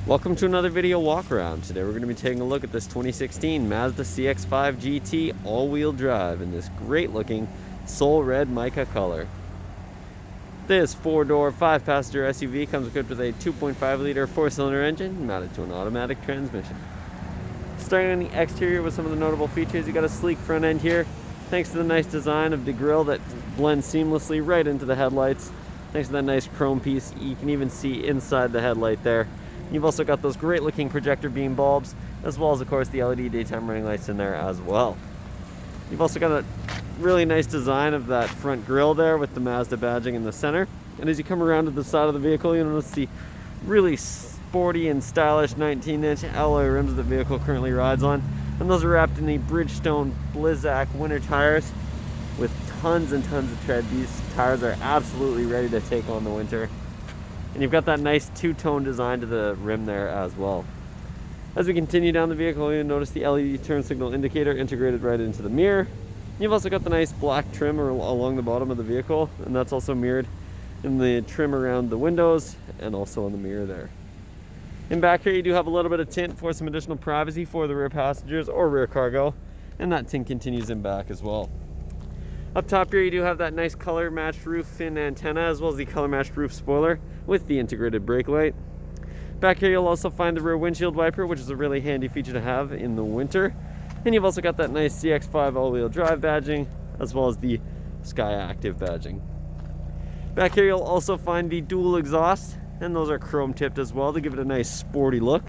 Welcome to another video walk around. Today we're going to be taking a look at this 2016 Mazda CX-5 GT all-wheel drive in this great looking soul red mica color. This 4-door, 5-passenger SUV comes equipped with a 2.5-liter 4-cylinder engine mounted to an automatic transmission. Starting on the exterior with some of the notable features, you got a sleek front end here thanks to the nice design of the grille that blends seamlessly right into the headlights. Thanks to that nice chrome piece, you can even see inside the headlight there. You've also got those great looking projector beam bulbs, as well as of course the LED daytime running lights in there as well. You've also got a really nice design of that front grille there with the Mazda badging in the center. And as you come around to the side of the vehicle, you'll notice the really sporty and stylish 19-inch alloy rims that the vehicle currently rides on. And those are wrapped in the Bridgestone Blizzak winter tires with tons and tons of tread. These tires are absolutely ready to take on the winter. And you've got that nice two-tone design to the rim there as well. As we continue down the vehicle, you'll notice the LED turn signal indicator integrated right into the mirror. You've also got the nice black trim along the bottom of the vehicle, and that's also mirrored in the trim around the windows and also on the mirror there. In back here, you do have a little bit of tint for some additional privacy for the rear passengers or rear cargo, and that tint continues in back as well. Up top here, you do have that nice color matched roof fin antenna, as well as the color matched roof spoiler with the integrated brake light. Back here, you'll also find the rear windshield wiper, which is a really handy feature to have in the winter. And you've also got that nice CX-5 all-wheel drive badging, as well as the Sky Active badging. Back here, you'll also find the dual exhaust, and those are chrome tipped as well to give it a nice sporty look.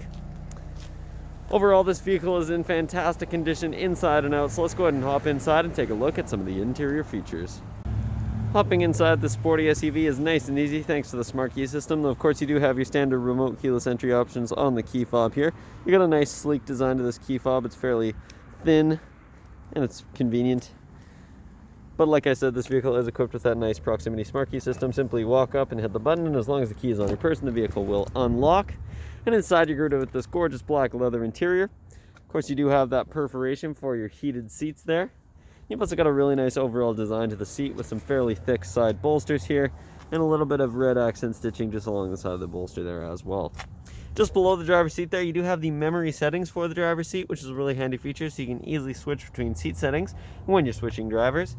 Overall, this vehicle is in fantastic condition inside and out, so let's go ahead and hop inside and take a look at some of the interior features. Hopping inside the sporty SUV is nice and easy thanks to the smart key system. Of course, you do have your standard remote keyless entry options on the key fob here. You got a nice sleek design to this key fob. It's fairly thin and it's convenient. But like I said, this vehicle is equipped with that nice proximity smart key system. Simply walk up and hit the button, and as long as the key is on your person, the vehicle will unlock. And inside, you're greeted with this gorgeous black leather interior. Of course, you do have that perforation for your heated seats there. You've also got a really nice overall design to the seat with some fairly thick side bolsters here and a little bit of red accent stitching just along the side of the bolster there as well. Just below the driver's seat there, you do have the memory settings for the driver's seat, which is a really handy feature, so you can easily switch between seat settings when you're switching drivers.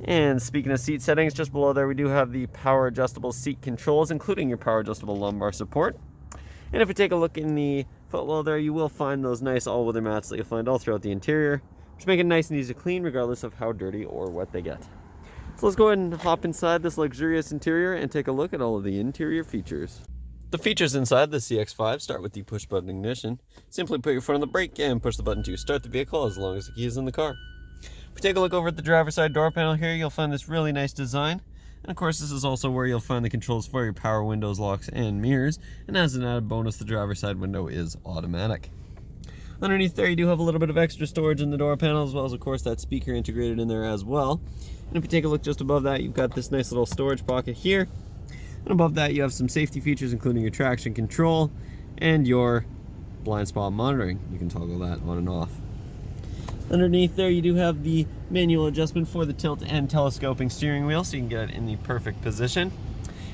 And speaking of seat settings, just below there we do have the power adjustable seat controls, including your power adjustable lumbar support. And if we take a look in the footwell there, you will find those nice all-weather mats that you'll find all throughout the interior, which make it nice and easy to clean regardless of how dirty or wet they get. So let's go ahead and hop inside this luxurious interior and take a look at all of the interior features. The features inside the CX-5 start with the push-button ignition. Simply put your foot on the brake and push the button to start the vehicle as long as the key is in the car. If we take a look over at the driver's side door panel here, you'll find this really nice design. And of course, this is also where you'll find the controls for your power windows, locks, and mirrors. And as an added bonus, the driver's side window is automatic. Underneath there, you do have a little bit of extra storage in the door panel, as well as, of course, that speaker integrated in there as well. And if you take a look just above that, you've got this nice little storage pocket here. And above that, you have some safety features, including your traction control and your blind spot monitoring. You can toggle that on and off. Underneath there, you do have the manual adjustment for the tilt and telescoping steering wheel, so you can get it in the perfect position.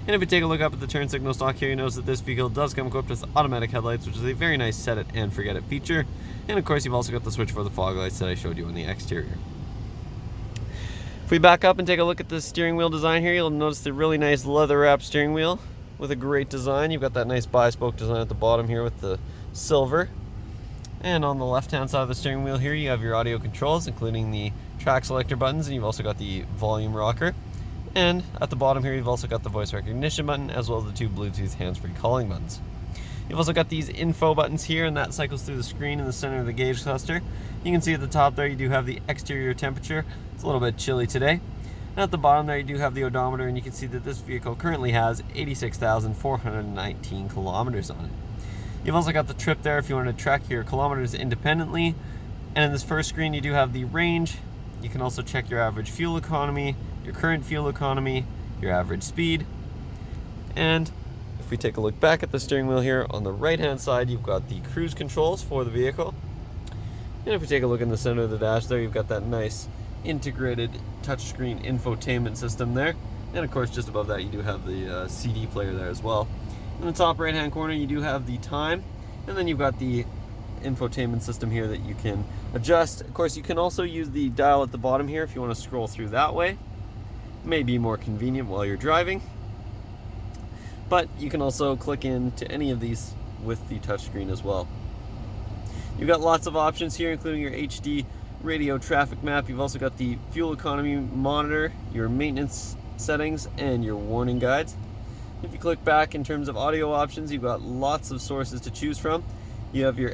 And if you take a look up at the turn signal stock here, you notice that this vehicle does come equipped with automatic headlights, which is a very nice set it and forget it feature. And of course, you've also got the switch for the fog lights that I showed you on the exterior. If we back up and take a look at the steering wheel design here, you'll notice the really nice leather wrap steering wheel with a great design. You've got that nice bi-spoke design at the bottom here with the silver. And on the left-hand side of the steering wheel here, you have your audio controls, including the track selector buttons, and you've also got the volume rocker. And at the bottom here, you've also got the voice recognition button, as well as the two Bluetooth hands-free calling buttons. You've also got these info buttons here, and that cycles through the screen in the center of the gauge cluster. You can see at the top there, you do have the exterior temperature. It's a little bit chilly today. And at the bottom there, you do have the odometer, and you can see that this vehicle currently has 86,419 kilometers on it. You've also got the trip there if you want to track your kilometers independently. And in this first screen, you do have the range. You can also check your average fuel economy, your current fuel economy, your average speed. And if we take a look back at the steering wheel here, on the right-hand side, you've got the cruise controls for the vehicle. And if we take a look in the center of the dash there, you've got that nice integrated touchscreen infotainment system there. And of course, just above that, you do have the CD player there as well. In the top right hand corner you do have the time, and then you've got the infotainment system here that you can adjust. Of course, you can also use the dial at the bottom here if you want to scroll through that way. It may be more convenient while you're driving, but you can also click into any of these with the touchscreen as well. You've got lots of options here, including your HD radio traffic map. You've also got the fuel economy monitor, your maintenance settings, and your warning guides. If you click back in terms of audio options, you've got lots of sources to choose from. You have your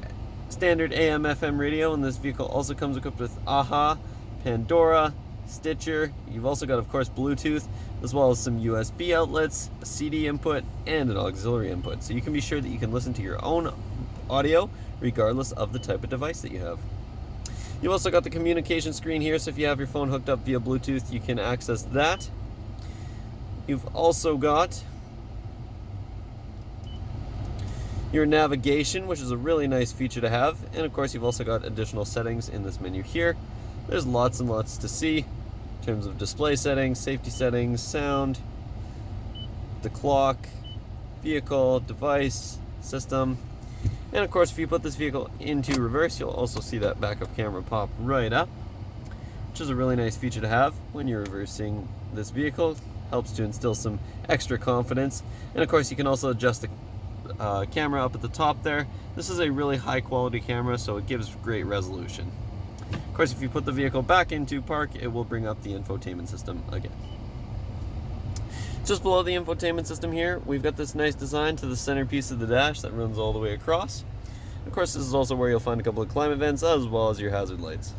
standard AM FM radio, and this vehicle also comes equipped with AHA, Pandora, Stitcher. You've also got, of course, Bluetooth, as well as some USB outlets, a CD input, and an auxiliary input. So you can be sure that you can listen to your own audio regardless of the type of device that you have. You've also got the communication screen here, so if you have your phone hooked up via Bluetooth, you can access that. You've also got your navigation, which is a really nice feature to have, and of course you've also got additional settings in this menu here. There's lots and lots to see in terms of display settings, safety settings, sound, the clock, vehicle, device, system, and of course if you put this vehicle into reverse, you'll also see that backup camera pop right up, which is a really nice feature to have when you're reversing this vehicle. Helps to instill some extra confidence. And of course you can also adjust the camera up at the top there. This is a really high quality camera, so it gives great resolution. Of course, if you put the vehicle back into park, it will bring up the infotainment system again. Just below the infotainment system here, we've got this nice design to the centerpiece of the dash that runs all the way across. Of course, this is also where you'll find a couple of climate vents as well as your hazard lights.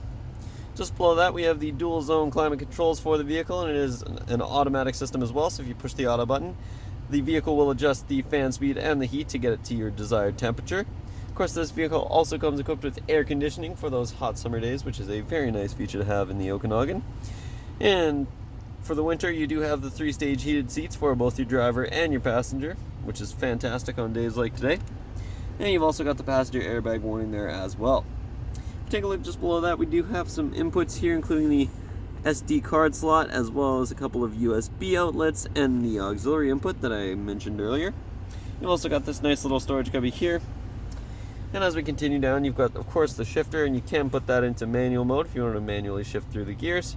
Just below that, we have the dual zone climate controls for the vehicle, and it is an automatic system as well. So if you push the auto button, the vehicle will adjust the fan speed and the heat to get it to your desired temperature. Of course, this vehicle also comes equipped with air conditioning for those hot summer days, which is a very nice feature to have in the Okanagan. And for the winter, you do have the 3-stage heated seats for both your driver and your passenger, which is fantastic on days like today. And you've also got the passenger airbag warning there as well. Take a look just below that. We do have some inputs here, including the SD card slot, as well as a couple of USB outlets and the auxiliary input that I mentioned earlier. You've also got this nice little storage cubby here. And as we continue down, you've got, of course, the shifter, and you can put that into manual mode if you want to manually shift through the gears.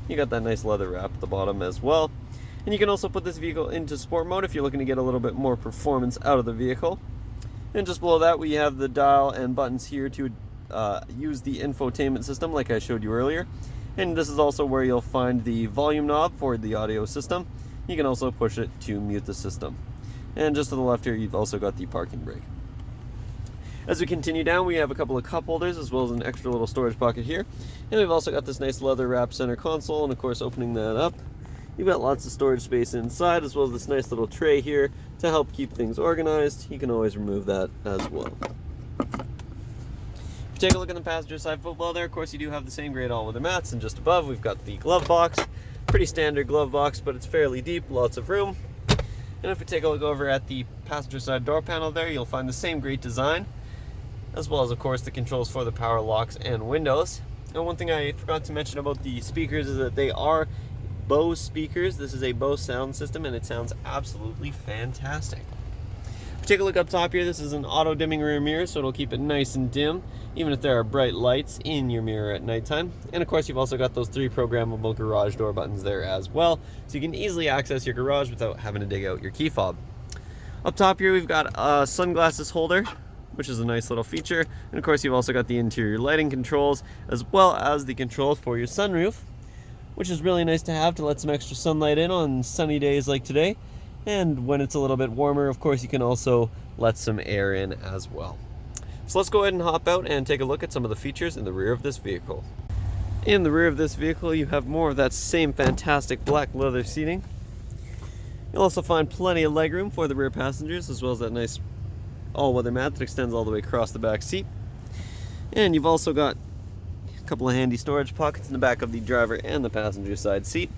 You got that nice leather wrap at the bottom as well. And you can also put this vehicle into sport mode if you're looking to get a little bit more performance out of the vehicle. And just below that, we have the dial and buttons here to use the infotainment system like I showed you earlier. And this is also where you'll find the volume knob for the audio system. You can also push it to mute the system. And just to the left here, you've also got the parking brake. As we continue down, we have a couple of cup holders as well as an extra little storage pocket here. And we've also got this nice leather wrap center console, and of course opening that up, you've got lots of storage space inside, as well as this nice little tray here to help keep things organized. You can always remove that as well. If you take a look at the passenger side footwell there, of course you do have the same grade all-weather mats, and just above we've got the glove box. Pretty standard glove box, but it's fairly deep, lots of room. And if we take a look over at the passenger side door panel there, you'll find the same great design, as well as, of course, the controls for the power locks and windows. And one thing I forgot to mention about the speakers is that they are Bose speakers. This is a Bose sound system, and it sounds absolutely fantastic. If you take a look up top here, this is an auto dimming rear mirror, so it'll keep it nice and dim, even if there are bright lights in your mirror at nighttime. And of course, you've also got those 3 programmable garage door buttons there as well, so you can easily access your garage without having to dig out your key fob. Up top here, we've got a sunglasses holder, which is a nice little feature. And of course, you've also got the interior lighting controls, as well as the controls for your sunroof, which is really nice to have to let some extra sunlight in on sunny days like today. And when it's a little bit warmer, of course, you can also let some air in as well. So let's go ahead and hop out and take a look at some of the features in the rear of this vehicle. In the rear of this vehicle, you have more of that same fantastic black leather seating. You'll also find plenty of legroom for the rear passengers, as well as that nice all-weather mat that extends all the way across the back seat. And you've also got a couple of handy storage pockets in the back of the driver and the passenger side seat.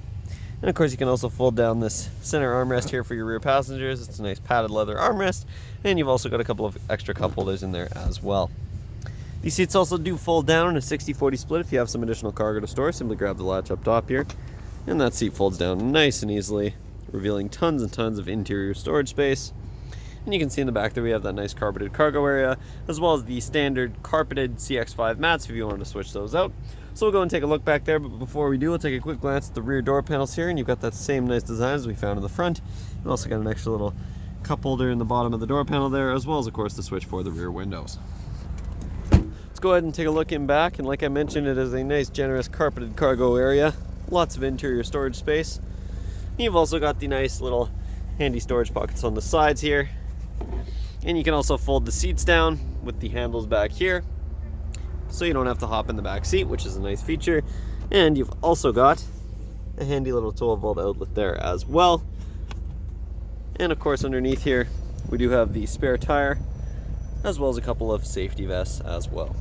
And of course, you can also fold down this center armrest here for your rear passengers. It's a nice padded leather armrest, and you've also got a couple of extra cup holders in there as well. These seats also do fold down in a 60-40 split. If you have some additional cargo to store, simply grab the latch up top here, and that seat folds down nice and easily, revealing tons and tons of interior storage space. And you can see in the back there we have that nice carpeted cargo area, as well as the standard carpeted CX-5 mats if you want to switch those out. So we'll go and take a look back there, but before we do, we'll take a quick glance at the rear door panels here, and you've got that same nice design as we found in the front. You've also got an extra little cup holder in the bottom of the door panel there, as well as of course the switch for the rear windows. Let's go ahead and take a look in back, and like I mentioned, it is a nice generous carpeted cargo area, lots of interior storage space. You've also got the nice little handy storage pockets on the sides here, and you can also fold the seats down with the handles back here, so you don't have to hop in the back seat, which is a nice feature. And you've also got a handy little 12-volt outlet there as well. And of course underneath here we do have the spare tire, as well as a couple of safety vests as well.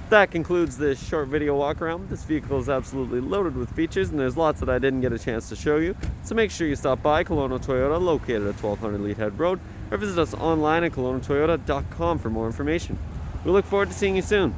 That concludes this short video walk around. This vehicle is absolutely loaded with features, and there's lots that I didn't get a chance to show you. So make sure you stop by Kelowna Toyota, located at 1200 Leadhead Road, or visit us online at KelownaToyota.com for more information. We look forward to seeing you soon.